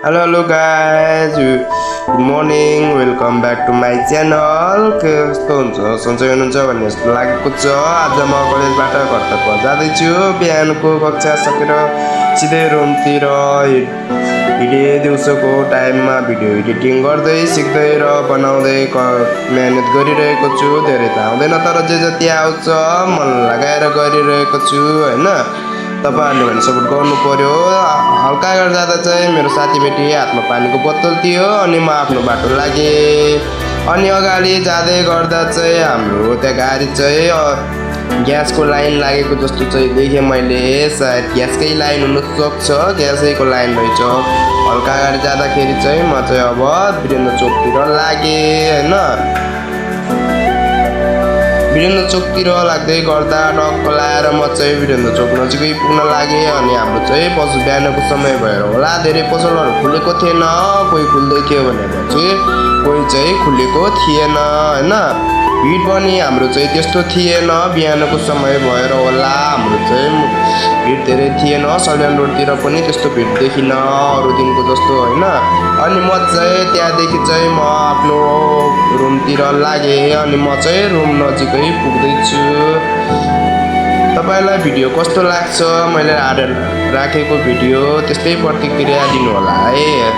Hello guys, good morning, welcome back to my channel. कस्तो हुन्छ सन्चै हुनुहुन्छ भन्ने जस्तो लागेको छ। आज म कलेजबाट घरतर्फ जाँदैछु। बिहानको कक्षा सकेर सिधै रुमतिर हिँडे दिउँसोको टाइममा भिडियो एडिटिङ गर्दै सिक्दै र बनाउँदै मेहनत गरिरहेको छु। धेरै त आउँदैन तर जे जति आउँछ मन लगाएर गरिरहेको छु हैन। तपाईहरुले पनि सपोर्ट गर्नु पर्यो। हल्का अगाडि जाँदा चाहिँ मेरो साथी बेटी हातमा पानीको बोतल थियो अनि म आफ्नो बाटो लागे। अनि अगाडि जाँदै गर्दा चाहिँ हाम्रो त्यहाँ गाडी चाहिँ ग्यासको लाइन लागेको जस्तो चाहिँ देखेँ मैले। सायद ग्यासकै लाइन हुन सक्छ, ग्यासैको लाइन रहेछ। हल्का अगाडि जाँदाखेरि चाहिँ म चाहिँ अब वीरेन्द्र चोकतिर लागे हैन। वीरेन्द्र चोकतिर लाग्दै गर्दा टक्क लाएर म चाहिँ वीरेन्द्र चोक नजिकै पुग्न लागे। अनि हाम्रो चाहिँ बिहानको समय भएर होला धेरै पसलहरू खुलेको थिएन, कोही खुल्दै थियो भनेपछि कोही चाहिँ खुलेको थिएन हैन। भिड पनि हाम्रो चाहिँ त्यस्तो थिएन, बिहानको समय भएर होला हाम्रो चाहिँ भिड धेरै थिएन। सल्यान रोडतिर पनि त्यस्तो भिड देखिन अरू दिनको जस्तो हैन। अनि म चाहिँ त्यहाँदेखि चाहिँ म आफ्नो रुमतिर लागे। अनि म चाहिँ रुम नजिकै पुग्दैछु। तपाईलाई भिडियो कस्तो लाग्छ मैले राखेको भिडियो त्यस्तै प्रतिक्रिया दिनु होला है।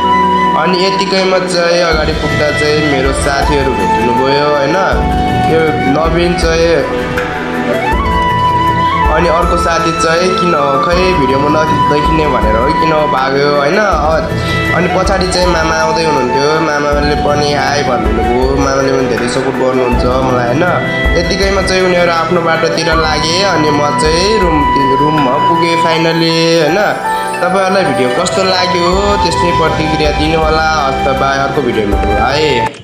अनि यतिकैमा चाहिँ अगाडि पुग्दा चाहिँ मेरो साथीहरू भेट्नु भयो हैन। यो नवीन चाहिँ अनि अर्को साथी चाहिँ किन खै भिडियोमा नदेखिने भनेर हो किन भाग्यो हैन। अनि पछाडि चाहिँ मामा आउँदै हुनुहुन्थ्यो, मामाले पनि हाई भन्नुभयो। मामाले पनि धेरै सपोर्ट गर्नुहुन्छ मलाई हैन। यतिकैमा चाहिँ उनीहरू आफ्नो बाटोतिर लागे अनि म चाहिँ रुममा पुगेँ फाइनली हैन। तपाईहरुलाई भिडियो कस्तो लाग्यो त्यस्तै प्रतिक्रिया दिनु होला। हस्त बाई अर्को भिडियोमा है।